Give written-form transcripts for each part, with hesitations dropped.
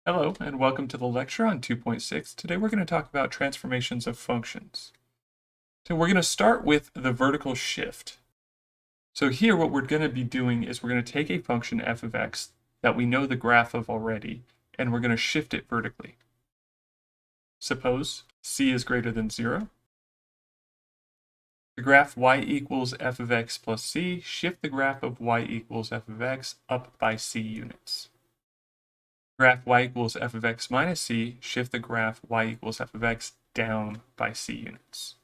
Hello, and welcome to the lecture on 2.6. Today we're going to talk about transformations of functions. So we're going to start with the vertical shift. So here what we're going to be doing is we're going to take a function f of x that we know the graph of already, and we're going to shift it vertically. Suppose c is greater than 0. The graph y equals f of x plus c, shift the graph of y equals f of x up by c units. Graph y equals f of x minus c, shift the graph y equals f of x down by c units.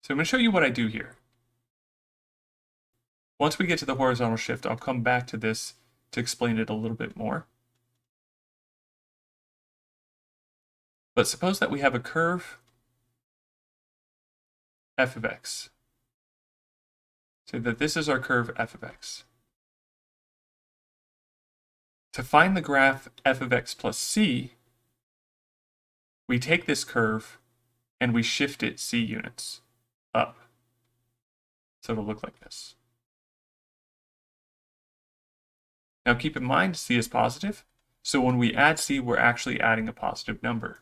So I'm going to show you what I do here. Once we get to the horizontal shift, I'll come back to this to explain it a little bit more. But suppose that we have a curve f of x. Say that this is our curve f of x. To find the graph f of x plus c, we take this curve and we shift it c units up. So it'll look like this. Now keep in mind, c is positive, so when we add c, we're actually adding a positive number.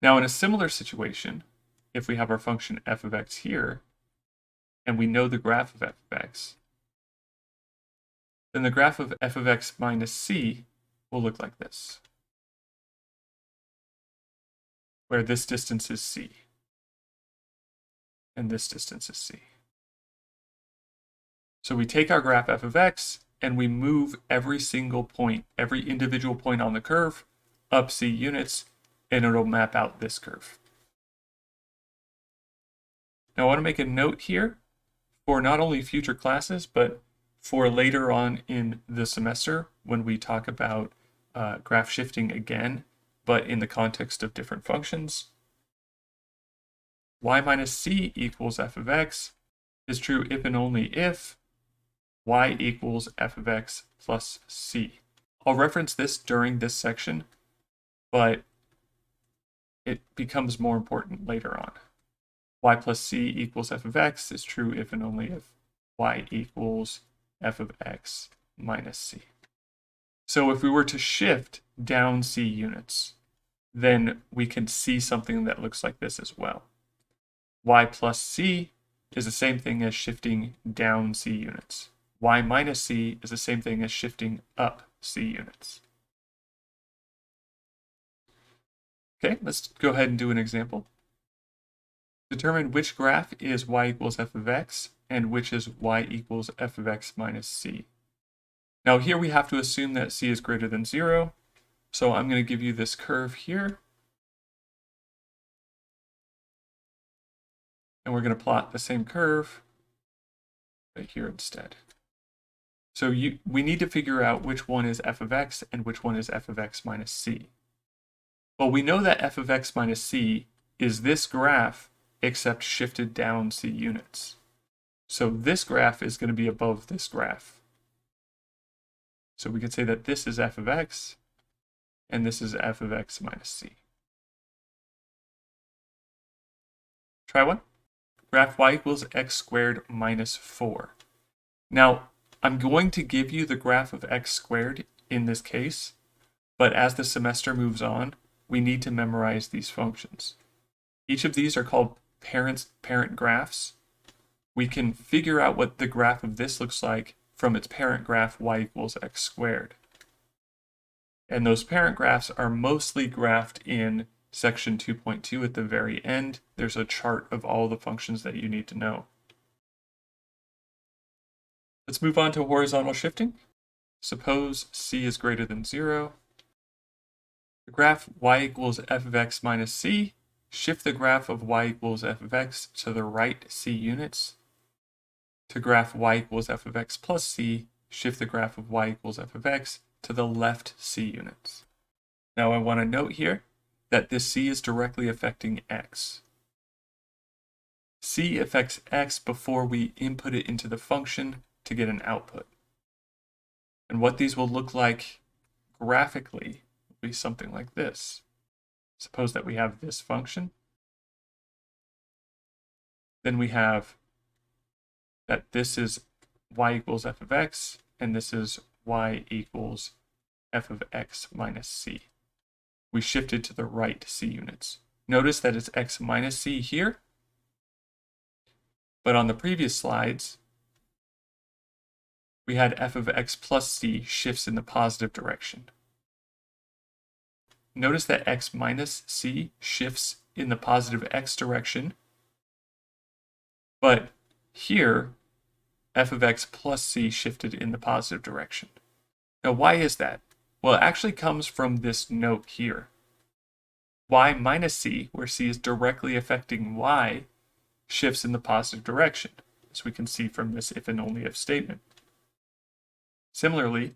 Now in a similar situation, if we have our function f of x here, and we know the graph of f of x, then the graph of f of x minus c will look like this, where this distance is c, and this distance is c. So we take our graph f of x, and we move every single point, every individual point on the curve, up c units, and it'll map out this curve. Now I want to make a note here for not only future classes, but for later on in the semester when we talk about graph shifting again, but in the context of different functions. Y minus c equals f of x is true if and only if y equals f of x plus c. I'll reference this during this section, but it becomes more important later on. Y plus c equals f of x is true if and only if y equals f of x minus c. So if we were to shift down c units, then we can see something that looks like this as well. Y plus c is the same thing as shifting down c units. Y minus c is the same thing as shifting up c units. Okay, let's go ahead and do an example. Determine which graph is y equals f of x and which is y equals f of x minus c. Now here we have to assume that c is greater than 0, so I'm going to give you this curve here. And we're going to plot the same curve right here instead. So we need to figure out which one is f of x and which one is f of x minus c. Well, we know that f of x minus c is this graph except shifted down c units. So this graph is going to be above this graph. So we could say that this is f of x and this is f of x minus c. Try one. Graph y equals x squared minus 4. Now, I'm going to give you the graph of x squared in this case, but as the semester moves on, we need to memorize these functions. Each of these are called parent graphs. We can figure out what the graph of this looks like from its parent graph y equals x squared. And those parent graphs are mostly graphed in section 2.2 at the very end. There's a chart of all the functions that you need to know. Let's move on to horizontal shifting. Suppose c is greater than 0. The graph y equals f of x minus c. Shift the graph of y equals f of x to the right c units. To graph y equals f of x plus c, shift the graph of y equals f of x to the left c units. Now I want to note here that this c is directly affecting x. C affects x before we input it into the function to get an output. And what these will look like graphically will be something like this. Suppose that we have this function. Then we have that this is y equals f of x, and this is y equals f of x minus c. We shifted to the right c units. Notice that it's x minus c here, but on the previous slides, we had f of x plus c shifts in the positive direction. Notice that x minus c shifts in the positive x direction, but here, f of x plus c shifted in the positive direction. Now, why is that? Well, it actually comes from this note here. Y minus c, where c is directly affecting y, shifts in the positive direction, as we can see from this if and only if statement. Similarly,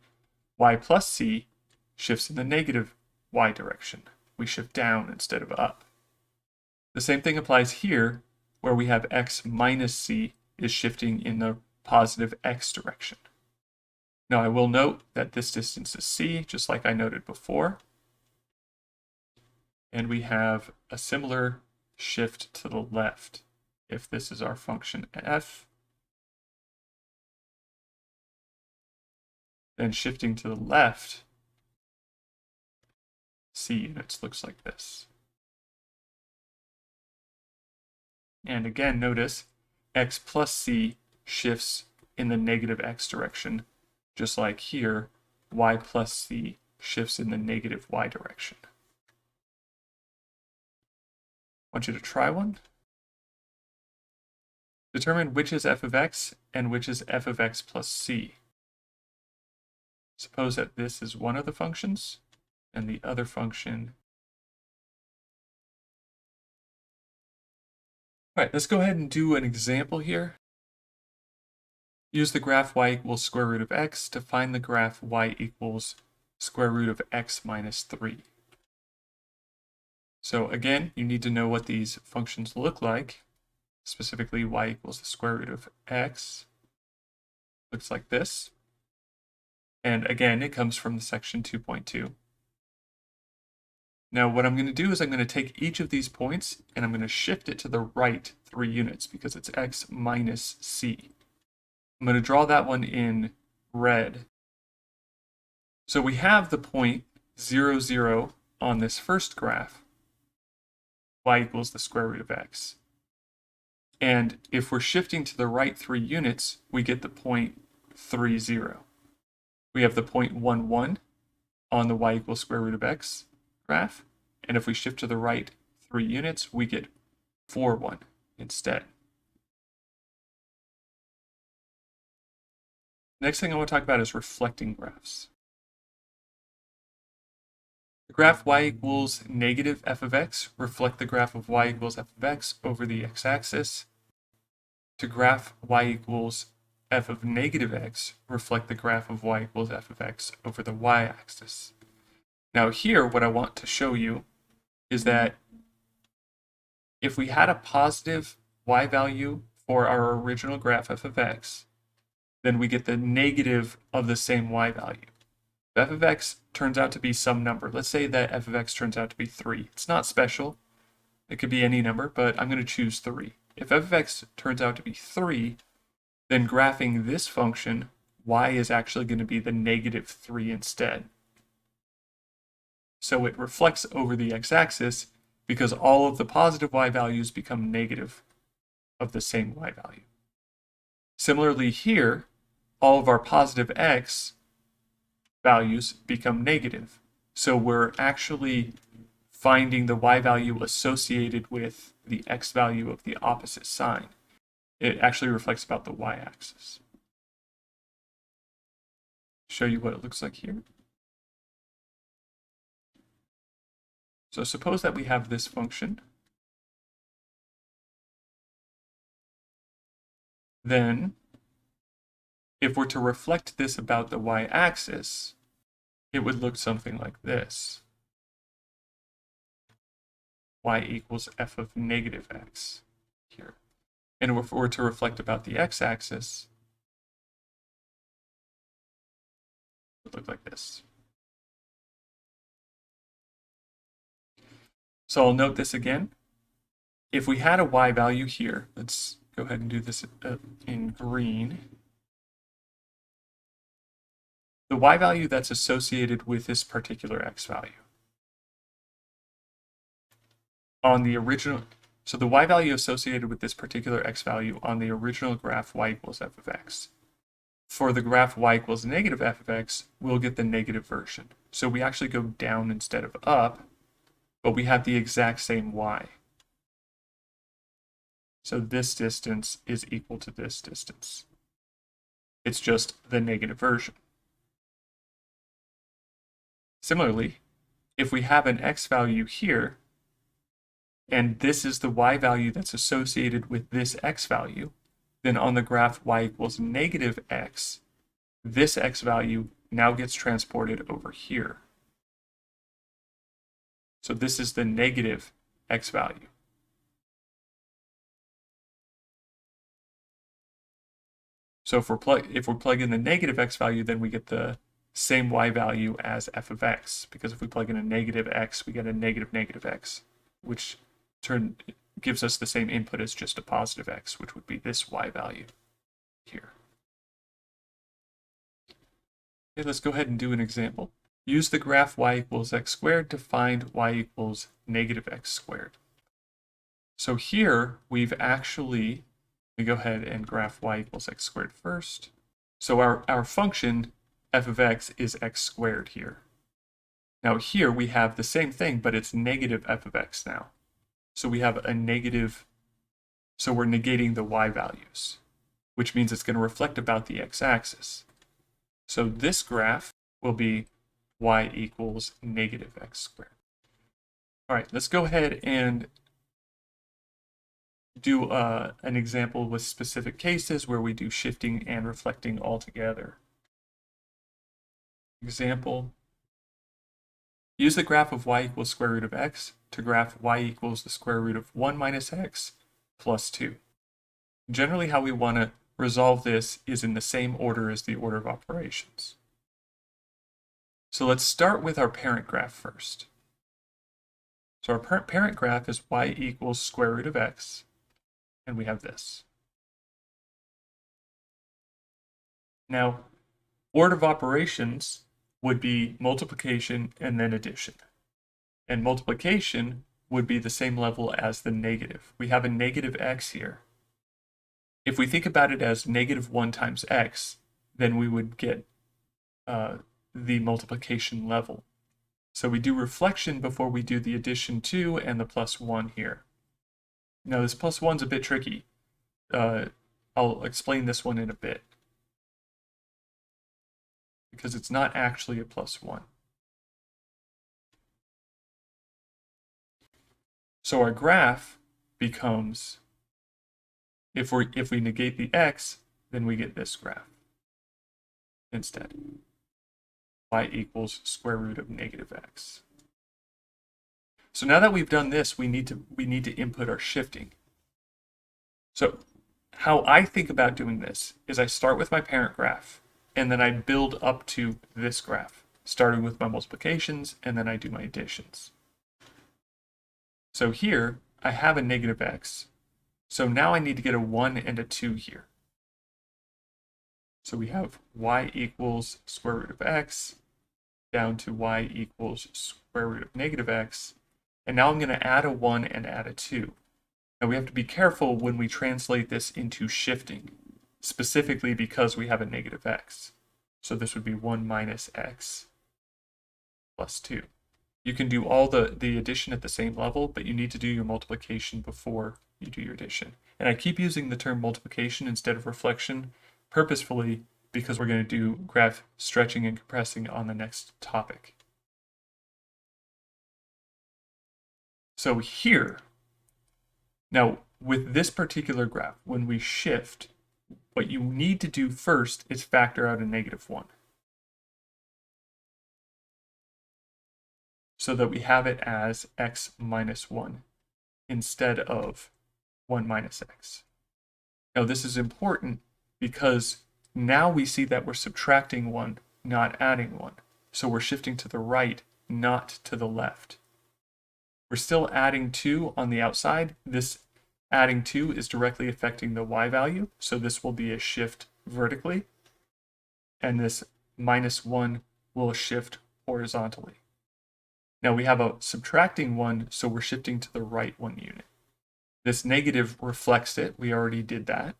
y plus c shifts in the negative y direction. We shift down instead of up. The same thing applies here, where we have x minus c is shifting in the positive x direction. Now I will note that this distance is c, just like I noted before. And we have a similar shift to the left. If this is our function f, then shifting to the left, c units looks like this. And again, notice x plus c shifts in the negative x direction, just like here, y plus c shifts in the negative y direction. I want you to try one. Determine which is f of x and which is f of x plus c. Suppose that this is one of the functions and the other function. All right, let's go ahead and do an example here. Use the graph y equals square root of x to find the graph y equals square root of x minus 3. So again, you need to know what these functions look like. Specifically, y equals the square root of x. Looks like this. And again, it comes from the section 2.2. Now what I'm going to do is I'm going to take each of these points and I'm going to shift it to the right 3 units because it's x minus c. I'm going to draw that one in red. So we have the point 0, 0 on this first graph. Y equals the square root of x. And if we're shifting to the right 3 units, we get the point 3, 0. We have the point 1, 1 on the y equals square root of x graph. And if we shift to the right 3 units, we get 4, 1 instead. Next thing I want to talk about is reflecting graphs. The graph y equals negative f of x reflect the graph of y equals f of x over the x-axis. To graph y equals f of negative x reflect the graph of y equals f of x over the y-axis. Now here, what I want to show you is that if we had a positive y value for our original graph f of x, then we get the negative of the same y value. If f of x turns out to be some number, let's say that f of x turns out to be 3. It's not special. It could be any number, but I'm going to choose 3. If f of x turns out to be 3, then graphing this function, y is actually going to be the negative 3 instead. So it reflects over the x-axis because all of the positive y values become negative of the same y value. Similarly here, all of our positive x values become negative. So we're actually finding the y value associated with the x value of the opposite sign. It actually reflects about the y-axis. Show you what it looks like here. So suppose that we have this function. Then, if we're to reflect this about the y-axis, it would look something like this. Y equals f of negative x here. And if we're to reflect about the x-axis, it would look like this. So I'll note this again. If we had a y value here, let's go ahead and do this in green. the y value that's associated with this particular x value. On the original, so the y value associated with this particular x value on the original graph y equals f of x. For the graph y equals negative f of x, we'll get the negative version. So we actually go down instead of up, but we have the exact same y. So this distance is equal to this distance. It's just the negative version. Similarly, if we have an x value here, and this is the y value that's associated with this x value, then on the graph y equals negative x, this x value now gets transported over here. So this is the negative x value. So if we plug in the negative x value, then we get the same y value as f of x, because if we plug in a negative x, we get a negative x, which gives us the same input as just a positive x, which would be this y value here. Okay, let's go ahead and do an example. Use the graph y equals x squared to find y equals negative x squared. So here we've actually, we go ahead and graph y equals x squared first. So our function f of x is x squared here. Now here we have the same thing, but it's negative f of x now. So we have a negative, so we're negating the y values, which means it's going to reflect about the x-axis. So this graph will be y equals negative x squared. All right, let's go ahead and do an example with specific cases where we do shifting and reflecting all together. Example, use the graph of y equals square root of x to graph y equals the square root of 1 minus x plus 2. Generally, how we want to resolve this is in the same order as the order of operations. So let's start with our parent graph first. So our parent graph is y equals square root of x, and we have this. Now, order of operations would be multiplication and then addition. And multiplication would be the same level as the negative. We have a negative x here. If we think about it as negative 1 times x, then we would get the multiplication level. So we do reflection before we do the addition 2 and the plus 1 here. Now this plus 1's a bit tricky. I'll explain this one in a bit, because it's not actually a plus 1. So our graph becomes, if we negate the x, then we get this graph instead. Y equals square root of negative x. So now that we've done this, we need to input our shifting. So how I think about doing this is I start with my parent graph, and then I build up to this graph, starting with my multiplications, and then I do my additions. So here, I have a negative x. So now I need to get a 1 and a 2 here. So we have y equals square root of x down to y equals square root of negative x. And now I'm going to add a 1 and add a 2. Now we have to be careful when we translate this into shifting, specifically because we have a negative x. So this would be 1 minus x plus 2. You can do all the addition at the same level, but you need to do your multiplication before you do your addition. And I keep using the term multiplication instead of reflection purposefully because we're going to do graph stretching and compressing on the next topic. So here, now with this particular graph, when we shift, what you need to do first is factor out a negative 1. So that we have it as x minus 1 instead of 1 minus x. Now this is important because now we see that we're subtracting 1, not adding 1. So we're shifting to the right, not to the left. We're still adding 2 on the outside. This adding 2 is directly affecting the y value, so this will be a shift vertically. And this minus 1 will shift horizontally. Now we have a subtracting 1, so we're shifting to the right 1 unit. This negative reflects it. We already did that.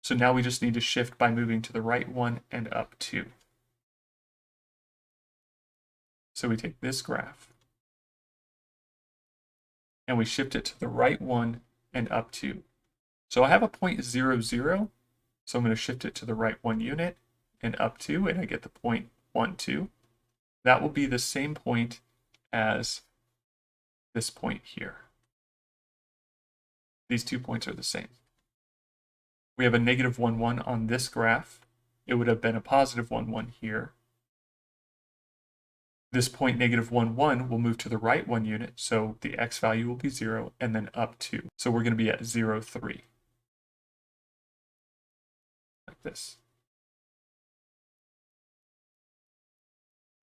So now we just need to shift by moving to the right 1 and up 2. So we take this graph and we shift it to the right 1 and up 2. So I have a point 0, 0. So I'm going to shift it to the right 1 unit and up 2, and I get the point 1, 2. That will be the same point as this point here. These 2 points are the same. We have a negative 1, 1 on this graph. It would have been a positive 1, 1 here. This point negative 1, 1 will move to the right 1 unit, so the x value will be 0, and then up 2. So we're going to be at 0, 3. Like this.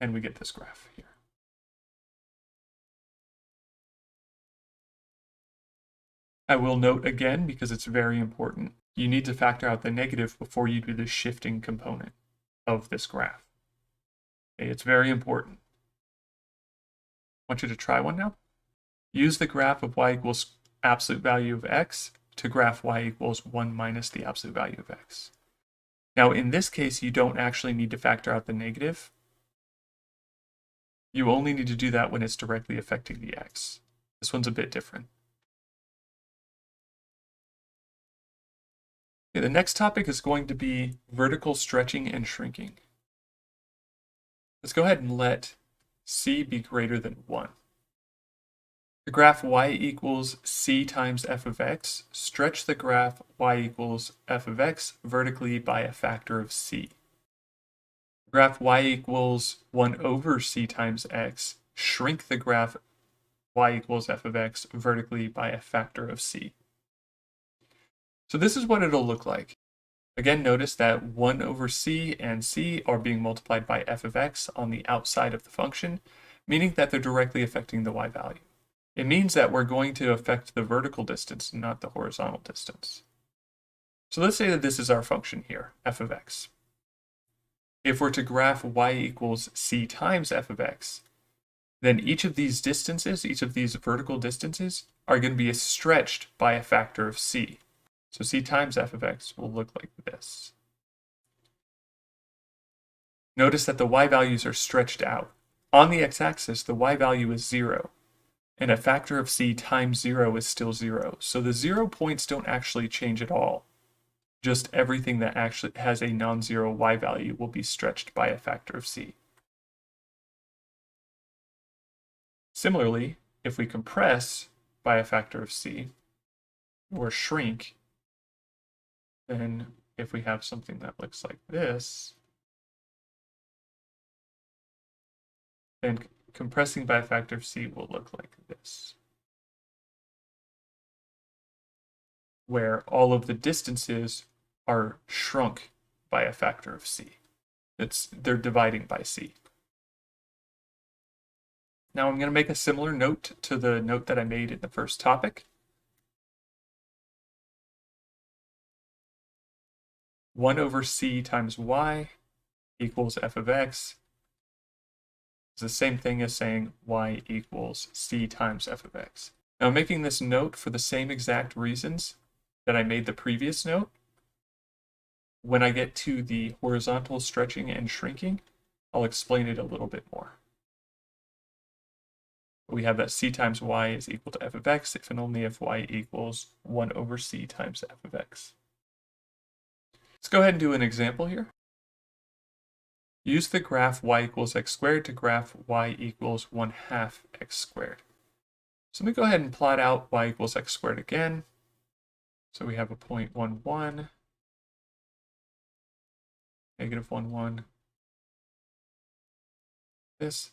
And we get this graph here. I will note again, because it's very important, you need to factor out the negative before you do the shifting component of this graph. Okay, it's very important. I want you to try one now. Use the graph of y equals absolute value of x to graph y equals 1 minus the absolute value of x. Now, in this case, you don't actually need to factor out the negative. You only need to do that when it's directly affecting the x. This one's a bit different. Okay, the next topic is going to be vertical stretching and shrinking. Let's go ahead and let c be greater than 1. To graph y equals c times f of x, stretch the graph y equals f of x vertically by a factor of c. Graph y equals 1 over c times x, shrink the graph y equals f of x vertically by a factor of c. So this is what it'll look like. Again, notice that 1 over c and c are being multiplied by f of x on the outside of the function, meaning that they're directly affecting the y value. It means that we're going to affect the vertical distance, not the horizontal distance. So let's say that this is our function here, f of x. If we're to graph y equals c times f of x, then each of these distances, each of these vertical distances, are going to be stretched by a factor of c. So c times f of x will look like this. Notice that the y values are stretched out. On the x-axis, the y value is 0. And a factor of c times 0 is still 0. So the 0 points don't actually change at all. Just everything that actually has a non-zero y value will be stretched by a factor of c. Similarly, if we compress by a factor of c, or shrink, then if we have something that looks like this, then compressing by a factor of c will look like this, where all of the distances are shrunk by a factor of c. They're dividing by c. Now I'm going to make a similar note to the note that I made in the first topic. 1 over c times y equals f of x. It's the same thing as saying y equals c times f of x. Now I'm making this note for the same exact reasons that I made the previous note. When I get to the horizontal stretching and shrinking, I'll explain it a little bit more. We have that c times y is equal to f of x if and only if y equals 1 over c times f of x. Let's go ahead and do an example here. Use the graph y equals x squared to graph y equals 1/2 x squared. So let me go ahead and plot out y equals x squared again. So we have a point 1, 1, negative 1, 1, this.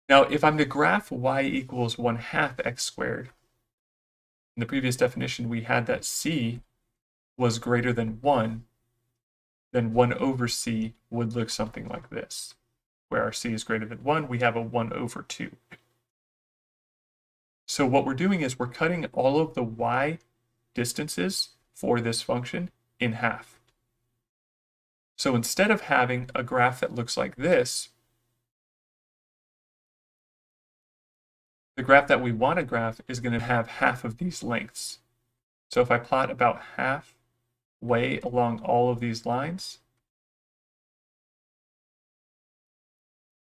Now, if I'm to graph y equals 1/2 x squared, in the previous definition we had that c was greater than 1, then 1 over c would look something like this. Where our c is greater than 1, we have a 1 over 2. So what we're doing is we're cutting all of the y distances for this function in half. So instead of having a graph that looks like this, the graph that we want to graph is going to have half of these lengths. So if I plot about halfway along all of these lines,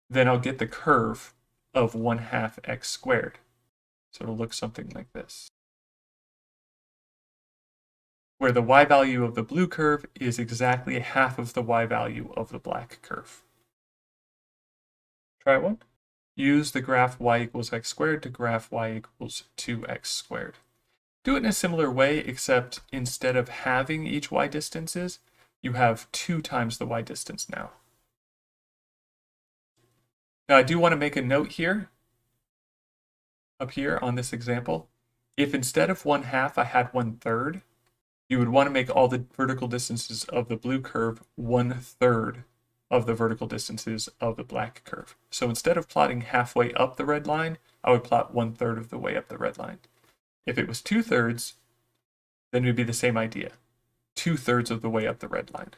then I'll get the curve of 1/2 x squared. So it'll look something like this, where the y value of the blue curve is exactly half of the y value of the black curve. Try one. Use the graph y equals x squared to graph y equals 2x squared. Do it in a similar way, except instead of having each y distances, you have 2 times the y distance now. Now I do want to make a note here, up here on this example. If instead of 1/2 I had 1/3, you would want to make all the vertical distances of the blue curve 1/3 of the vertical distances of the black curve. So instead of plotting halfway up the red line, I would plot 1/3 of the way up the red line. If it was 2/3, then it would be the same idea. 2/3 of the way up the red line.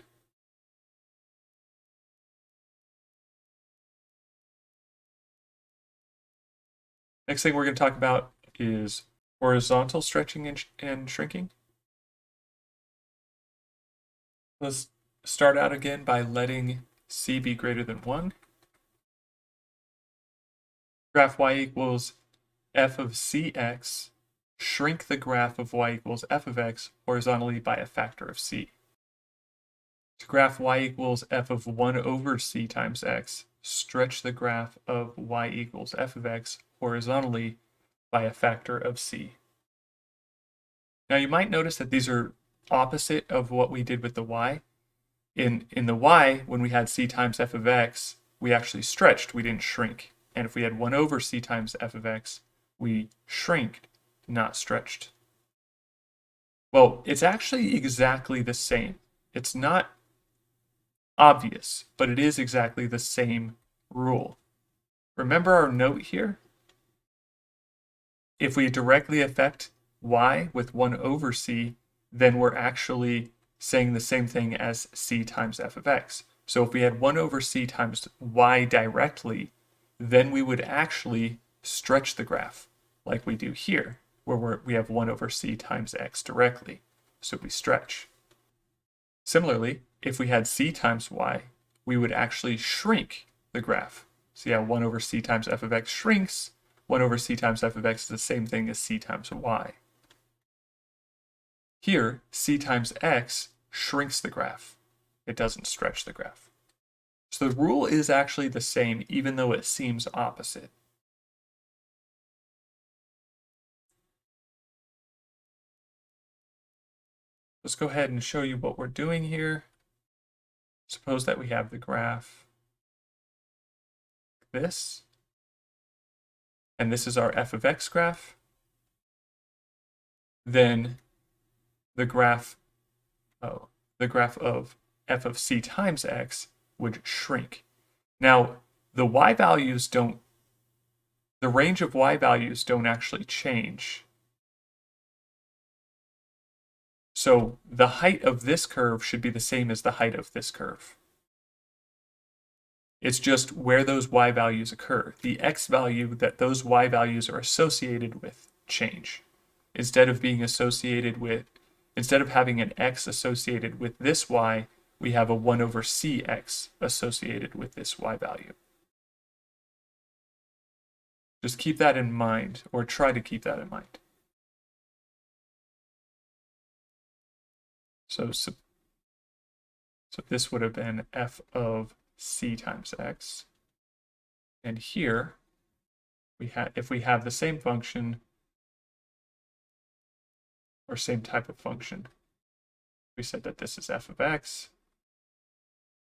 Next thing we're going to talk about is horizontal stretching and shrinking. Let's start out again by letting c be greater than 1. Graph y equals f of cx. Shrink the graph of y equals f of x horizontally by a factor of c. To graph y equals f of 1 over c times x, stretch the graph of y equals f of x horizontally by a factor of c. Now you might notice that these are opposite of what we did with the y. In the y, when we had c times f of x, we actually stretched, we didn't shrink. And if we had 1 over c times f of x, we shrinked, not stretched. Well, it's actually exactly the same. It's not obvious, but it is exactly the same rule. Remember our note here? If we directly affect y with 1 over c, then we're actually saying the same thing as c times f of x. So if we had 1 over c times y directly, then we would actually stretch the graph like we do here, where we have 1 over c times x directly. So we stretch. Similarly, if we had c times y, we would actually shrink the graph. So yeah, 1 over c times f of x shrinks. 1 over c times f of x is the same thing as c times y. Here, c times x shrinks the graph. It doesn't stretch the graph. So the rule is actually the same, even though it seems opposite. Let's go ahead and show you what we're doing here. Suppose that we have the graph like this, and this is our f of x graph. Then the graph of f of c times x would shrink. Now, the range of y values don't actually change. So the height of this curve should be the same as the height of this curve. It's just where those y values occur. The x value that those y values are associated with change. Instead of having an x associated with this y, we have a 1 over cx associated with this y value. Just keep that in mind, or try to keep that in mind. So this would have been f of c times x. And here, if we have the same function, or same type of function, we said that this is f of x,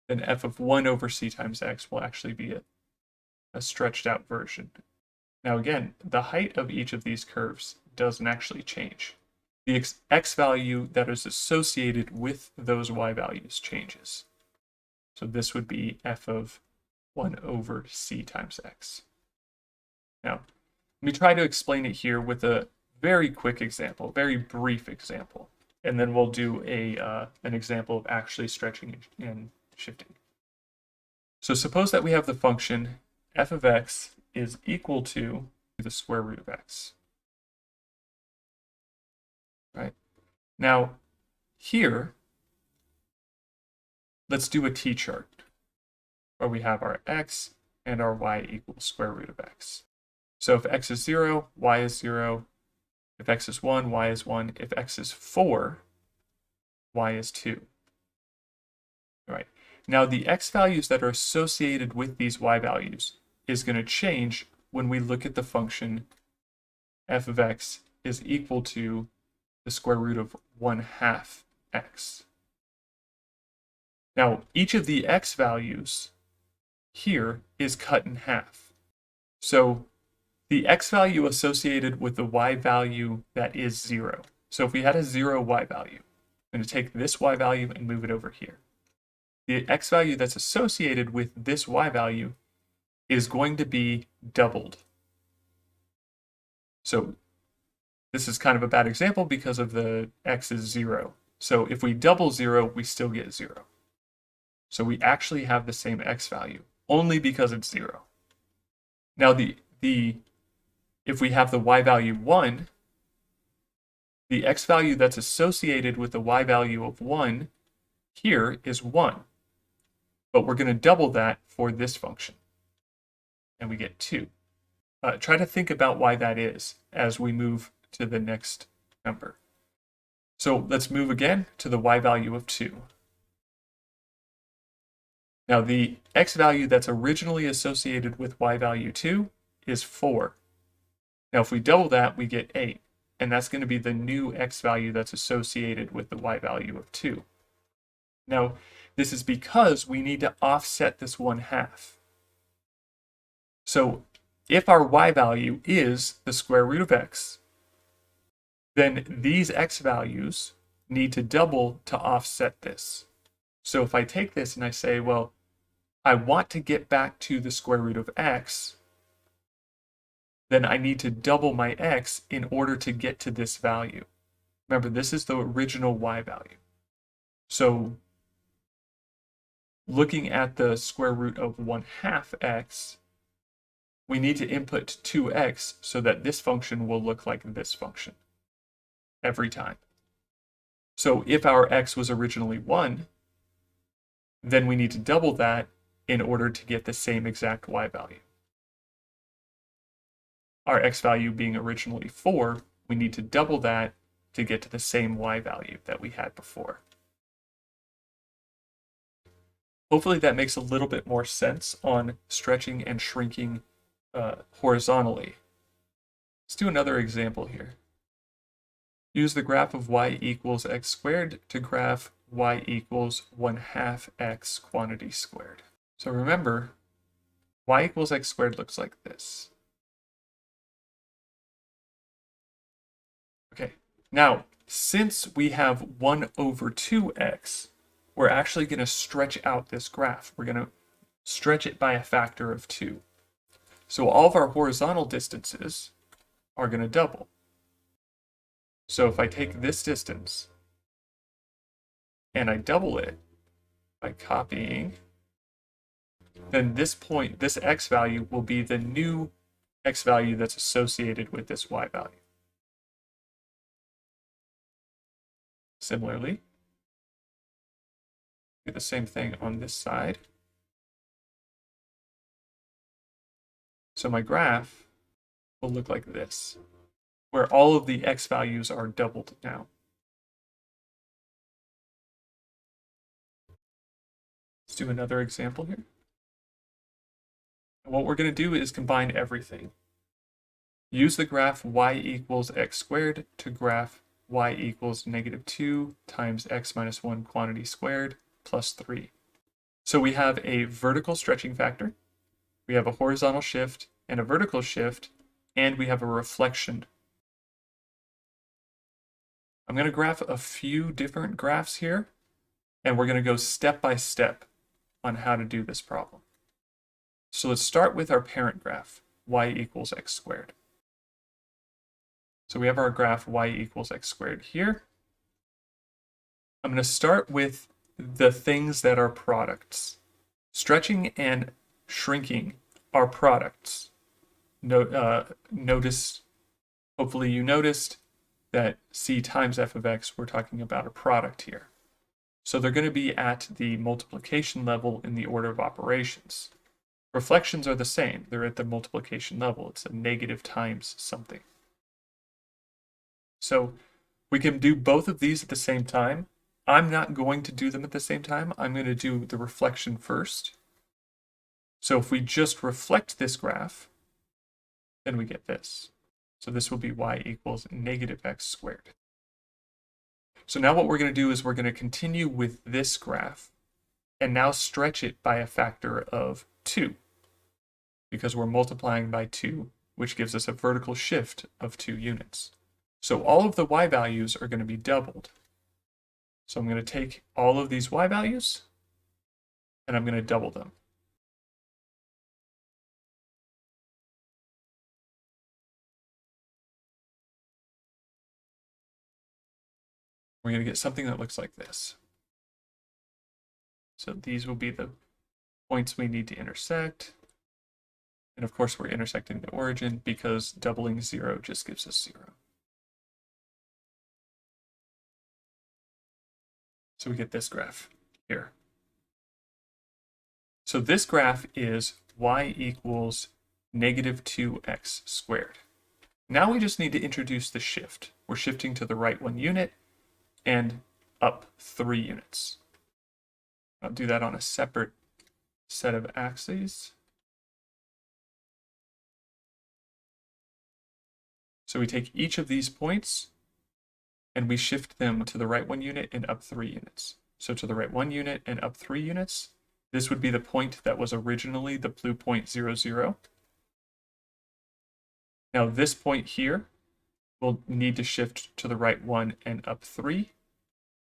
then f of 1 over c times x will actually be a stretched out version. Now again, the height of each of these curves doesn't actually change. The x value that is associated with those y values changes. So this would be f of 1 over c times x. Now, let me try to explain it here with a very quick example, very brief example, and then we'll do an example of actually stretching and shifting. So suppose that we have the function f of x is equal to the square root of x. Right? Now, here, let's do a t-chart where we have our x and our y equals square root of x. So if x is 0, y is 0. If x is 1, y is 1. If x is 4, y is 2. All right. Now the x values that are associated with these y values is going to change when we look at the function f of x is equal to the square root of 1/2 x. Now each of the x values here is cut in half. So the x value associated with the y value that is 0. So if we had a 0 y value, I'm going to take this y value and move it over here. The x value that's associated with this y value is going to be doubled. So this is kind of a bad example because of the x is 0. So if we double 0, we still get 0. So we actually have the same x value, only because it's 0. Now if we have the y value 1, the x value that's associated with the y value of 1 here is 1. But we're going to double that for this function. And we get 2. Try to think about why that is as we move to the next number. So let's move again to the y value of 2. Now the x value that's originally associated with y value 2 is 4. Now if we double that, we get 8. And that's going to be the new x value that's associated with the y value of 2. Now, this is because we need to offset this 1/2. So if our y value is the square root of x, then these x values need to double to offset this. So if I take this and I say, well, I want to get back to the square root of x, then I need to double my x in order to get to this value. Remember, this is the original y value. So looking at the square root of 1/2 x, we need to input 2x so that this function will look like this function every time. So if our x was originally 1, then we need to double that in order to get the same exact y value. Our x value being originally 4, we need to double that to get to the same y value that we had before. Hopefully that makes a little bit more sense on stretching and shrinking horizontally. Let's do another example here. Use the graph of y equals x squared to graph y equals 1/2 x quantity squared. So remember, y equals x squared looks like this. Okay, now since we have 1/2x, we're actually going to stretch out this graph. We're going to stretch it by a factor of 2. So all of our horizontal distances are going to double. So if I take this distance and I double it by copying, then this point, this x value will be the new x value that's associated with this y value. Similarly, do the same thing on this side. So my graph will look like this, where all of the x values are doubled now. Let's do another example here. And what we're going to do is combine everything. Use the graph y equals x squared to graph y equals -2 times x minus 1 quantity squared plus 3. So we have a vertical stretching factor, we have a horizontal shift and a vertical shift, and we have a reflection. I'm going to graph a few different graphs here, and we're going to go step by step on how to do this problem. So let's start with our parent graph, y equals x squared. So we have our graph y equals x squared here. I'm going to start with the things that are products. Stretching and shrinking are products. Notice, hopefully you noticed that c times f of x, we're talking about a product here. So they're going to be at the multiplication level in the order of operations. Reflections are the same. They're at the multiplication level. It's a negative times something. So we can do both of these at the same time. I'm not going to do them at the same time. I'm going to do the reflection first. So if we just reflect this graph, then we get this. So this will be y equals negative x squared. So now what we're going to do is we're going to continue with this graph and now stretch it by a factor of 2 because we're multiplying by 2, which gives us a vertical shift of 2 units. So all of the y values are going to be doubled. So I'm going to take all of these y values and I'm going to double them. We're going to get something that looks like this. So these will be the points we need to intersect. And of course, we're intersecting the origin because doubling 0 just gives us 0. So we get this graph here. So this graph is y equals negative 2x squared. Now we just need to introduce the shift. We're shifting to the right 1 unit and up 3 units. I'll do that on a separate set of axes. So we take each of these points and we shift them to the right 1 unit and up 3 units. So to the right 1 unit and up 3 units, this would be the point that was originally the blue point 0, 0. Now this point here will need to shift to the right 1 and up 3.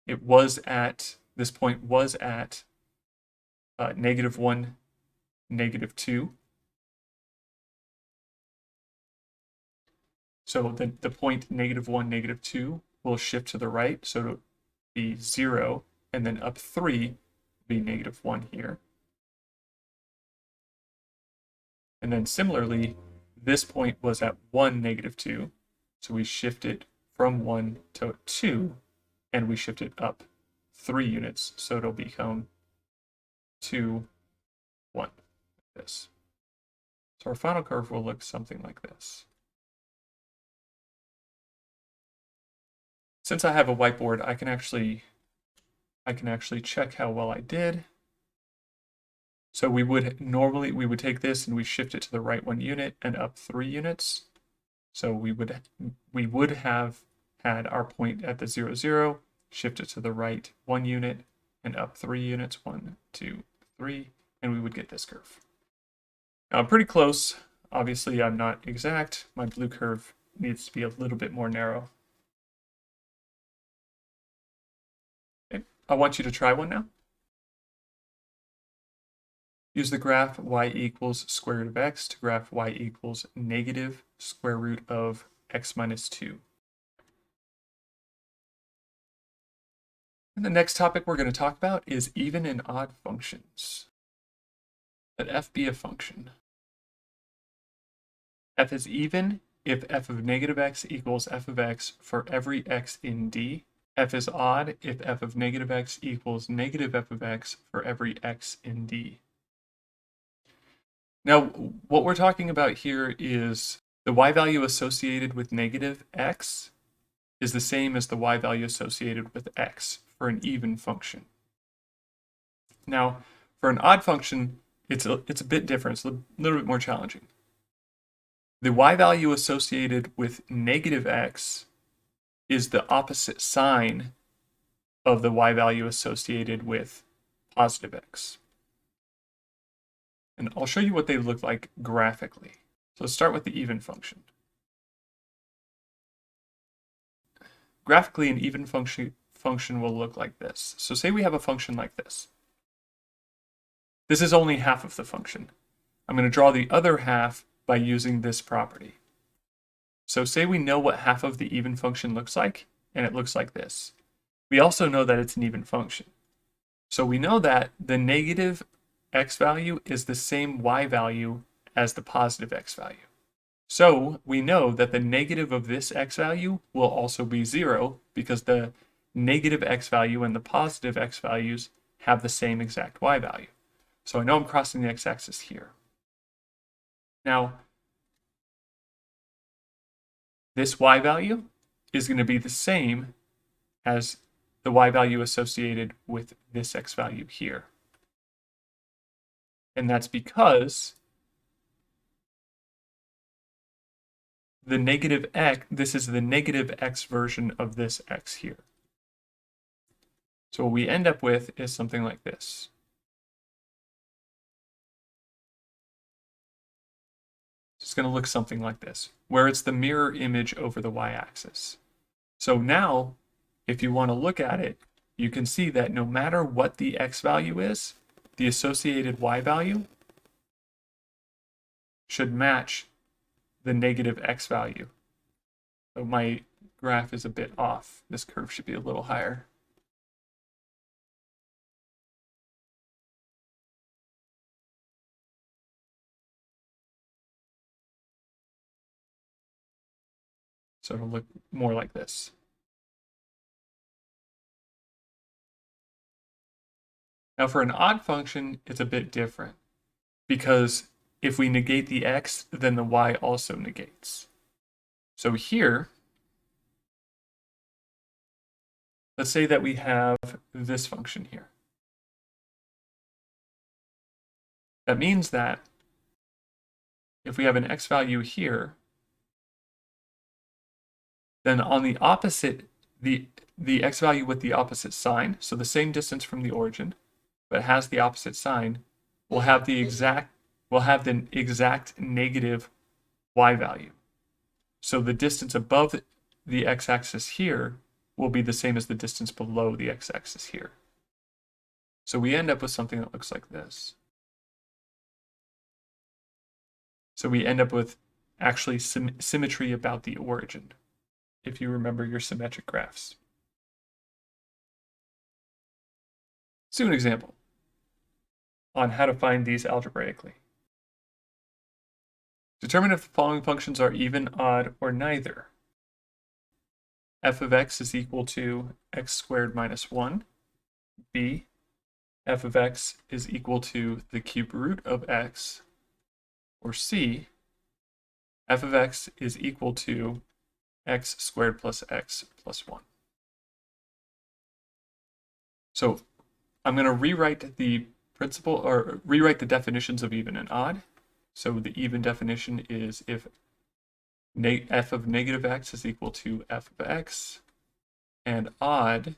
This point was at negative 1, negative 2. So the point negative 1, negative 2 will shift to the right, so it'll be 0, and then up 3 will be negative 1 here. And then similarly, this point was at 1, negative 2, so we shift it from 1 to 2, and we shift it up 3 units, so it'll become 2, 1, like this. So our final curve will look something like this. Since I have a whiteboard, I can actually check how well I did. So we would take this and we shift it to the right 1 unit and up 3 units. So we would have had our point at the 0, 0, shift it to the right 1 unit and up 3 units, 1, 2, 3, and we would get this curve. Now I'm pretty close. Obviously I'm not exact. My blue curve needs to be a little bit more narrow. I want you to try one now. Use the graph y equals square root of x to graph y equals negative square root of x minus 2. And the next topic we're going to talk about is even and odd functions. Let f be a function. F is even if f of negative x equals f of x for every x in D. F is odd if f of negative x equals negative f of x for every x in D. Now, what we're talking about here is the y value associated with negative x is the same as the y value associated with x for an even function. Now, for an odd function, it's a bit different. It's a little bit more challenging. The y value associated with negative x is the opposite sign of the y value associated with positive x. And I'll show you what they look like graphically. So let's start with the even function. Graphically, an even function will look like this. So say we have a function like this. This is only half of the function. I'm going to draw the other half by using this property. So say we know what half of the even function looks like, and it looks like this. We also know that it's an even function. So we know that the negative x value is the same y value as the positive x value. So we know that the negative of this x value will also be 0 because the negative x value and the positive x values have the same exact y value. So I know I'm crossing the x-axis here. Now, this y value is going to be the same as the y value associated with this x value here. And that's because the negative x, this is the negative x version of this x here. So what we end up with is something like this. It's going to look something like this, where it's the mirror image over the y-axis. So now, if you want to look at it, you can see that no matter what the x value is, the associated y value should match the negative x value. So my graph is a bit off. This curve should be a little higher. So it'll look more like this. Now for an odd function, it's a bit different because if we negate the x, then the y also negates. So here, let's say that we have this function here. That means that if we have an x value here, then on the opposite, the x value with the opposite sign, so the same distance from the origin, but has the opposite sign, will have the exact negative y value. So the distance above the x-axis here will be the same as the distance below the x-axis here. So we end up with something that looks like this. So we end up with actually symmetry about the origin, if you remember your symmetric graphs. Let's do an example on how to find these algebraically. Determine if the following functions are even, odd, or neither. F of x is equal to x squared minus 1. B, f of x is equal to the cube root of x. Or C, f of x is equal to x squared plus x plus 1. So I'm going to rewrite the principle, or rewrite the definitions of even and odd. So the even definition is if f of negative x is equal to f of x, and odd,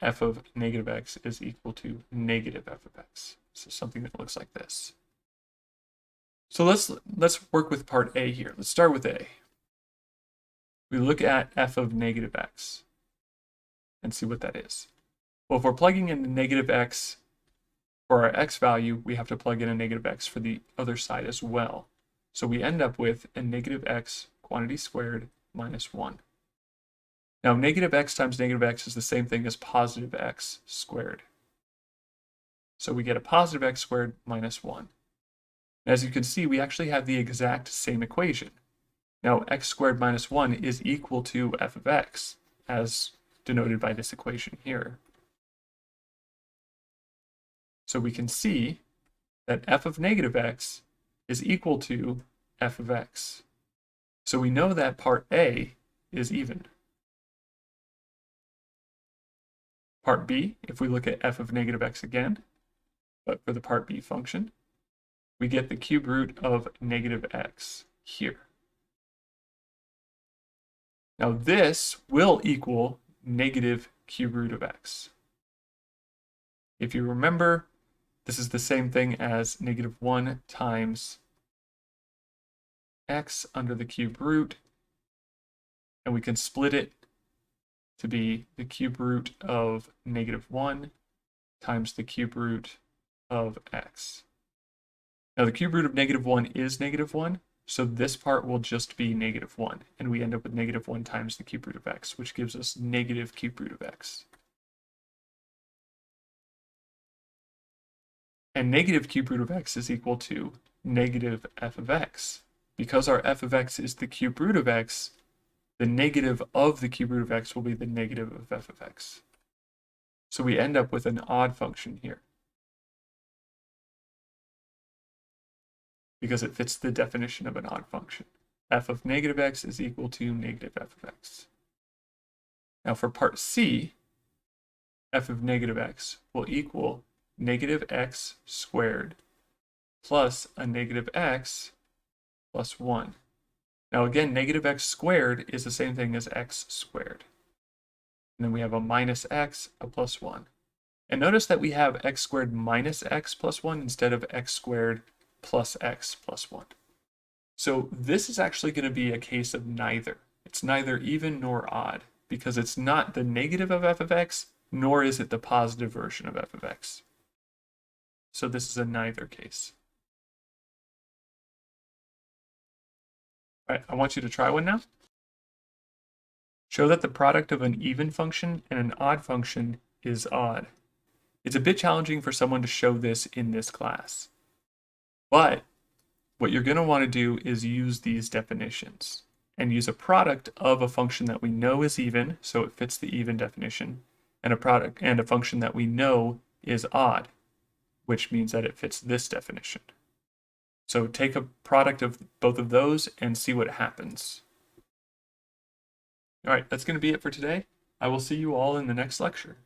f of negative x is equal to negative f of x. So something that looks like this. So let's work with part A here. Let's start with A. We look at f of negative x and see what that is. Well, if we're plugging in negative x for our x value, we have to plug in a negative x for the other side as well. So we end up with a negative x quantity squared minus 1. Now, negative x times negative x is the same thing as positive x squared. So we get a positive x squared minus 1. As you can see, we actually have the exact same equation. Now, x squared minus 1 is equal to f of x, as denoted by this equation here. So we can see that f of negative x is equal to f of x. So we know that part A is even. Part B, if we look at f of negative x again, but for the part B function, we get the cube root of negative x here. Now this will equal negative cube root of x. If you remember, this is the same thing as negative 1 times x under the cube root, and we can split it to be the cube root of negative 1 times the cube root of x. Now the cube root of negative 1 is negative 1, So this part will just be -1, and we end up with -1 times the cube root of x, which gives us negative cube root of x. And negative cube root of x is equal to negative f of x. Because our f of x is the cube root of x, the negative of the cube root of x will be the negative of f of x. So we end up with an odd function here, because it fits the definition of an odd function. F of negative x is equal to negative f of x. Now for part C, f of negative x will equal negative x squared plus a negative x plus 1. Now again, negative x squared is the same thing as x squared. And then we have a minus x, a plus 1. And notice that we have x squared minus x plus 1 instead of x squared plus x plus 1. So this is actually going to be a case of neither. It's neither even nor odd, because it's not the negative of f of x, nor is it the positive version of f of x. So this is a neither case. All right, I want you to try one now. Show that the product of an even function and an odd function is odd. It's a bit challenging for someone to show this in this class. But what you're going to want to do is use these definitions and use a product of a function that we know is even, so it fits the even definition, and a function that we know is odd, which means that it fits this definition. So take a product of both of those and see what happens. All right, that's going to be it for today. I will see you all in the next lecture.